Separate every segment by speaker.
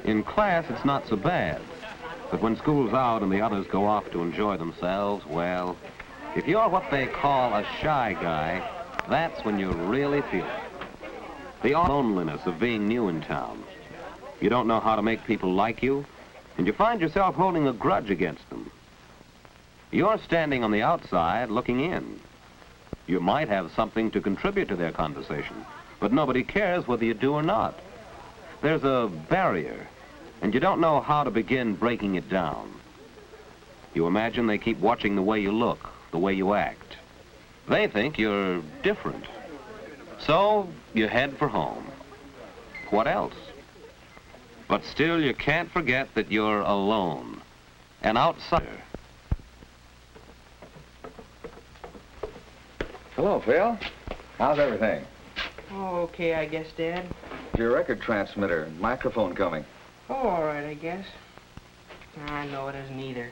Speaker 1: In class, it's not so bad. But when school's out and the others go off to enjoy themselves, well, if you're what they call a shy guy, that's when you really feel it. The loneliness of being new in town. You don't know how to make people like you, and you find yourself holding a grudge against them. You're standing on the outside looking in. You might have something to contribute to their conversation, but nobody cares whether you do or not. There's a barrier, and you don't know how to begin breaking it down. You imagine they keep watching the way you look, the way you act. They think you're different. So you head for home. What else? But still, you can't forget that you're alone, an outsider.
Speaker 2: Hello, Phil. How's everything?
Speaker 3: Oh, okay, I guess, Dad.
Speaker 2: Your record transmitter and microphone coming.
Speaker 3: Oh, all right, I guess. I know it isn't either.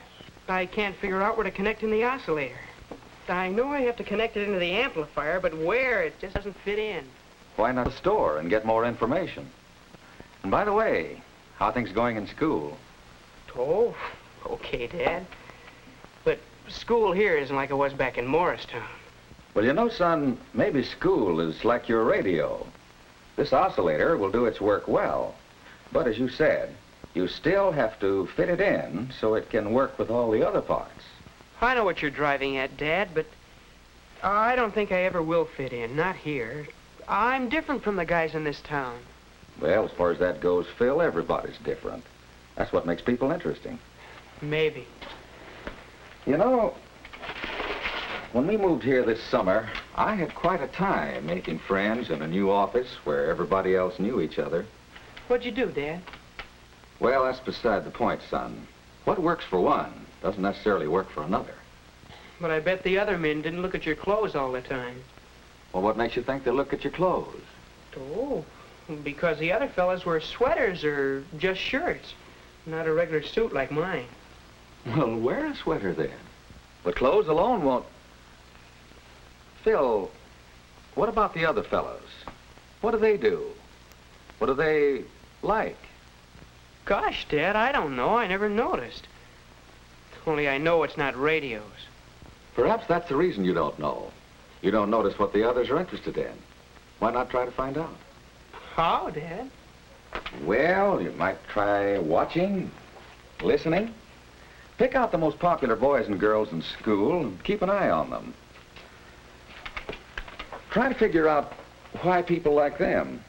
Speaker 3: I can't figure out where to connect in the oscillator. I know I have to connect it into the amplifier, but where? It just doesn't fit in.
Speaker 2: Why not the store and get more information? And by the way, how are things going in school?
Speaker 3: Oh, okay, Dad. But school here isn't like it was back in Morristown.
Speaker 2: Well, you know, son, maybe school is like your radio. This oscillator will do its work well. But as you said, you still have to fit it in so it can work with all the other parts.
Speaker 3: I know what you're driving at, Dad, but I don't think I ever will fit in, not here. I'm different from the guys in this town.
Speaker 2: Well, as far as that goes, Phil, everybody's different. That's what makes people interesting.
Speaker 3: Maybe.
Speaker 2: You know, when we moved here this summer, I had quite a time making friends in a new office where everybody else knew each other.
Speaker 3: What'd you do, Dad?
Speaker 2: Well, that's beside the point, son. What works for one doesn't necessarily work for another.
Speaker 3: But I bet the other men didn't look at your clothes all the time.
Speaker 2: Well, what makes you think they look at your clothes?
Speaker 3: Oh, because the other fellas wear sweaters or just shirts, not a regular suit like mine.
Speaker 2: Well, wear a sweater then. The clothes alone won't... Phil, what about the other fellows? What do they do? What do they like?
Speaker 3: Gosh, Dad, I don't know. I never noticed. Only I know it's not radios.
Speaker 2: Perhaps that's the reason you don't know. You don't notice what the others are interested in. Why not try to find out?
Speaker 3: How, Dad?
Speaker 2: Well, you might try watching, listening. Pick out the most popular boys and girls in school and keep an eye on them. Try to figure out why people like them.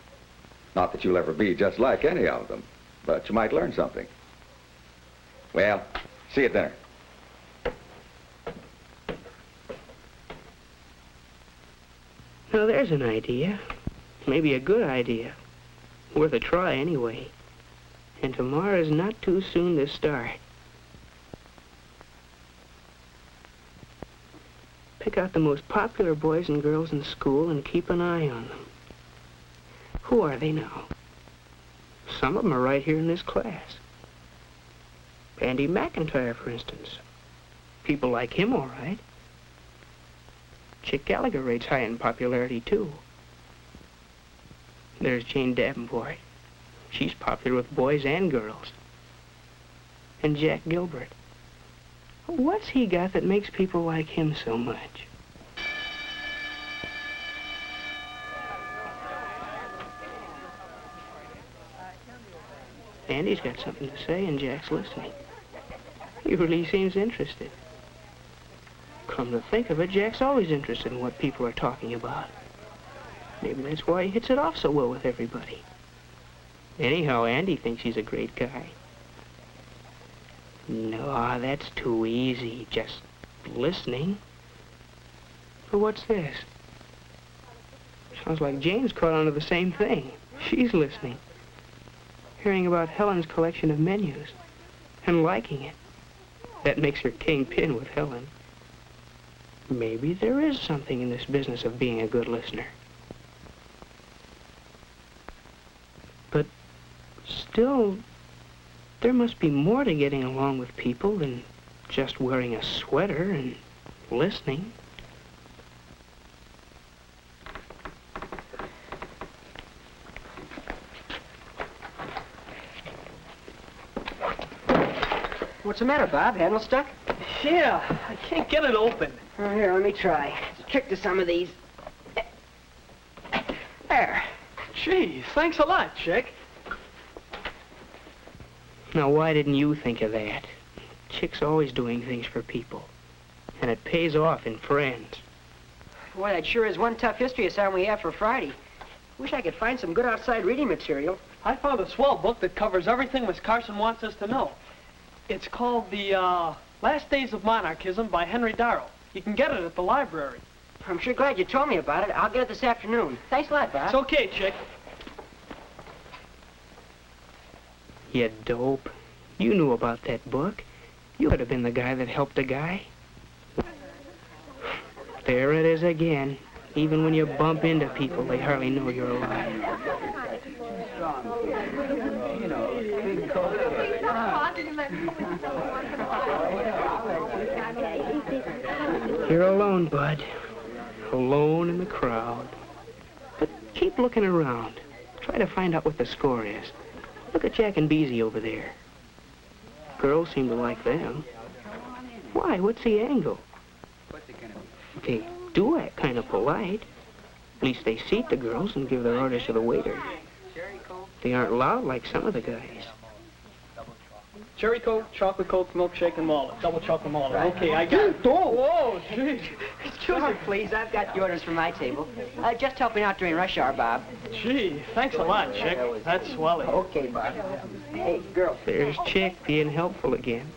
Speaker 2: Not that you'll ever be just like any of them, but you might learn something. Well, see you at dinner.
Speaker 3: Now, there's an idea. Maybe a good idea. Worth a try, anyway. And tomorrow's not too soon to start. Pick out the most popular boys and girls in school and keep an eye on them. Who are they now? Some of them are right here in this class. Andy McIntyre, for instance. People like him, all right. Chick Gallagher rates high in popularity, too. There's Jane Davenport. She's popular with boys and girls. And Jack Gilbert. What's he got that makes people like him so much? Andy's got something to say, and Jack's listening. He really seems interested. Come to think of it, Jack's always interested in what people are talking about. Maybe that's why he hits it off so well with everybody. Anyhow, Andy thinks he's a great guy. No, that's too easy, just listening. But what's this? Sounds like Jane's caught on to the same thing. She's listening. Hearing about Helen's collection of menus and liking it. That makes her kingpin with Helen. Maybe there is something in this business of being a good listener. But still, there must be more to getting along with people than just wearing a sweater and listening.
Speaker 4: What's the matter, Bob? Handle stuck?
Speaker 5: Yeah, I can't get it open.
Speaker 4: Oh, here, let me try. It's a trick to some of these. There.
Speaker 5: Gee, thanks a lot, Chick.
Speaker 3: Now, why didn't you think of that? Chick's always doing things for people. And it pays off in friends.
Speaker 4: Boy, that sure is one tough history assignment we have for Friday. Wish I could find some good outside reading material.
Speaker 5: I found a swell book that covers everything Miss Carson wants us to know. It's called The Last Days of Monarchism by Henry Darrow. You can get it at the library.
Speaker 4: I'm sure glad you told me about it. I'll get it this afternoon. Thanks a lot, Bob.
Speaker 5: It's okay, Chick.
Speaker 3: You dope. You knew about that book. You could have been the guy that helped a guy. There it is again. Even when you bump into people, they hardly know you're alive. You're alone, Bud. Alone in the crowd. But keep looking around. Try to find out what the score is. Look at Jack and Beezy over there. Girls seem to like them. Why? What's the angle? They do act kind of polite. At least they seat the girls and give their orders to the waiter. They aren't loud like some of the guys.
Speaker 5: Cherry Coke, chocolate Coke, milkshake, and mallet. Double chocolate mallet. Okay, I got it. Whoa, gee.
Speaker 4: Excuse me, please. I've got the orders for my table. Just helping out during rush hour, Bob.
Speaker 5: Gee, thanks a lot, Chick. That's swelly.
Speaker 4: Okay, Bob. Hey, girls.
Speaker 3: There's Chick being helpful again.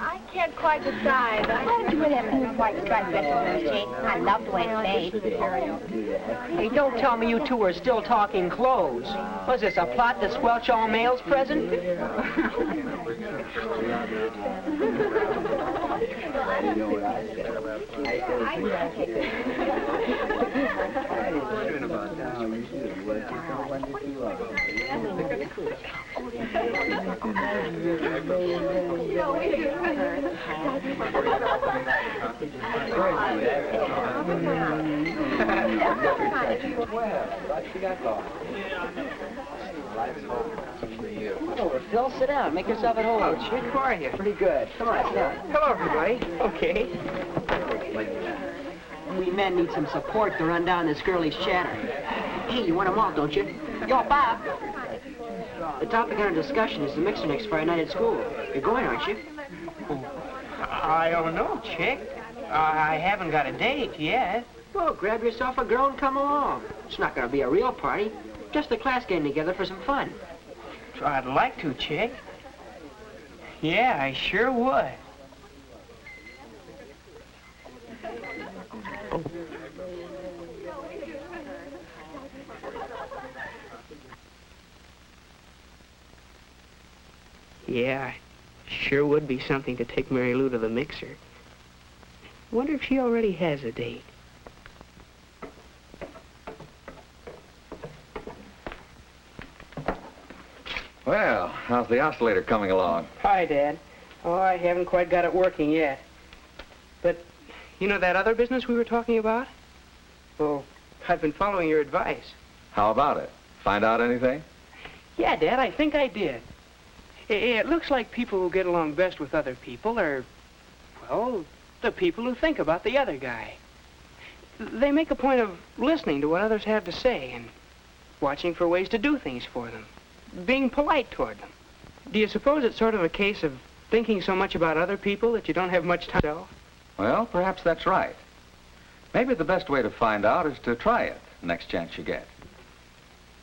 Speaker 6: I can't quite decide. Why don't you wear that pink white striped dress on those jeans? I love the way it's made.
Speaker 4: Hey, don't tell me you two are still talking clothes. Was this a plot to squelch all males present? Oh, Phil, sit down. Make yourself at home.
Speaker 3: Chick, how are you?
Speaker 4: Pretty good. Come on, sit down.
Speaker 3: Hello, everybody. Okay.
Speaker 4: We men need some support to run down this girlish chatter. Hey, you want them all, don't you? Yo, Bob. The topic under discussion is the mixer next Friday night at school. You're going, aren't you?
Speaker 3: I don't know, Chick. I haven't got a date yet.
Speaker 4: Well, grab yourself a girl and come along. It's not going to be a real party. Just the class getting together for some fun.
Speaker 3: I'd like to, Chick. Yeah, I sure would. Yeah, sure would be something to take Mary Lou to the mixer. Wonder if she already has a date.
Speaker 2: Well, how's the oscillator coming along?
Speaker 3: Hi, Dad. Oh, I haven't quite got it working yet. But, you know that other business we were talking about? Well, I've been following your advice.
Speaker 2: How about it? Find out anything?
Speaker 3: Yeah, Dad, I think I did. It looks like people who get along best with other people are, well, the people who think about the other guy. They make a point of listening to what others have to say and watching for ways to do things for them, being polite toward them. Do you suppose it's sort of a case of thinking so much about other people that you don't have much time to yourself?
Speaker 2: Well, perhaps that's right. Maybe the best way to find out is to try it next chance you get.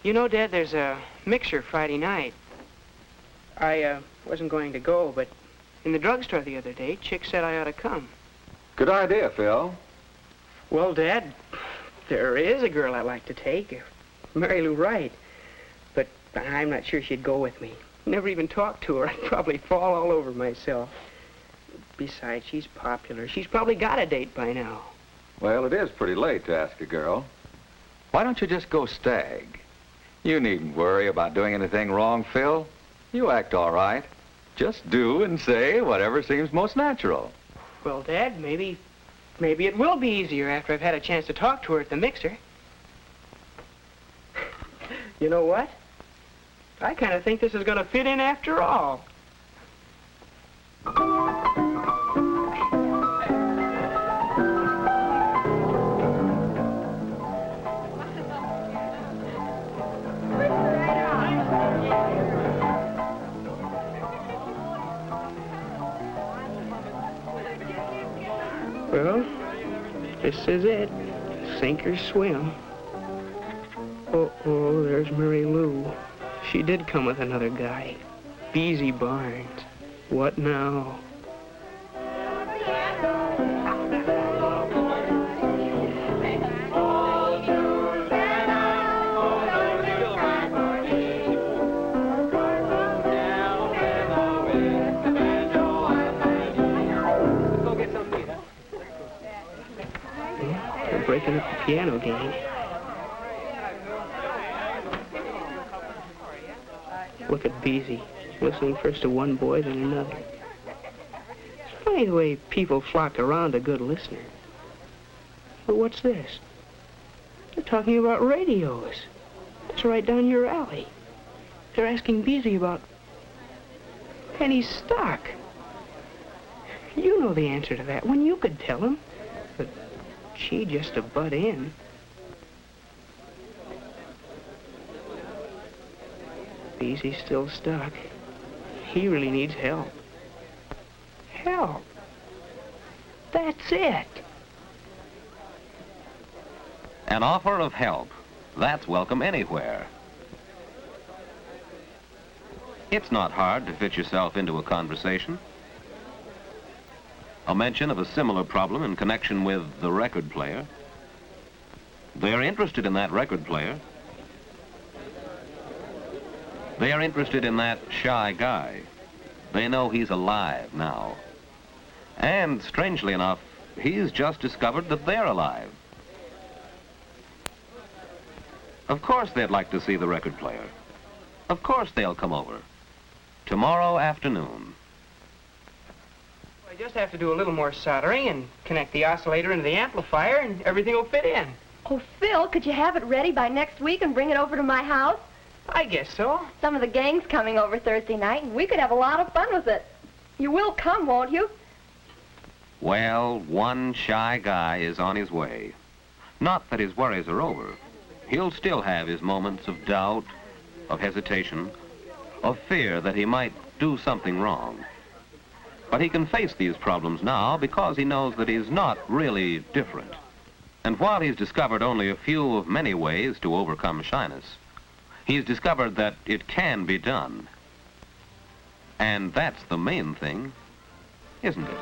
Speaker 3: You know, Dad, there's a mixer Friday night. I wasn't going to go, but in the drugstore the other day, Chick said I ought to come.
Speaker 2: Good idea, Phil.
Speaker 3: Well, Dad, there is a girl I'd like to take, Mary Lou Wright. But I'm not sure she'd go with me. Never even talked to her. I'd probably fall all over myself. Besides, she's popular. She's probably got a date by now.
Speaker 2: Well, it is pretty late to ask a girl. Why don't you just go stag? You needn't worry about doing anything wrong, Phil. You act all right. Just do and say whatever seems most natural.
Speaker 3: Well, Dad, maybe it will be easier after I've had a chance to talk to her at the mixer. You know what? I kind of think this is going to fit in after all. Well, this is it. Sink or swim. Oh, there's Mary Lou. She did come with another guy. Beezy Barnes. What now? They're breaking up the piano game. Look at Beezy, listening first to one boy, then another. It's funny the way people flock around a good listener. But what's this? They're talking about radios. That's right down your alley. They're asking Beezy about penny stock. You know the answer to that one. You could tell him. But she just to butt in. Beezy's still stuck. He really needs help. Help. That's it.
Speaker 1: An offer of help. That's welcome anywhere. It's not hard to fit yourself into a conversation. A mention of a similar problem in connection with the record player. They're interested in that record player. They are interested in that shy guy. They know he's alive now. And, strangely enough, he's just discovered that they're alive. Of course they'd like to see the record player. Of course they'll come over. Tomorrow afternoon.
Speaker 3: I just have to do a little more soldering and connect the oscillator into the amplifier, and everything will fit in.
Speaker 6: Oh, Phil, could you have it ready by next week and bring it over to my house?
Speaker 3: I guess so.
Speaker 6: Some of the gang's coming over Thursday night, and we could have a lot of fun with it. You will come, won't you?
Speaker 1: Well, one shy guy is on his way. Not that his worries are over. He'll still have his moments of doubt, of hesitation, of fear that he might do something wrong. But he can face these problems now because he knows that he's not really different. And while he's discovered only a few of many ways to overcome shyness, he's discovered that it can be done. And that's the main thing, isn't it?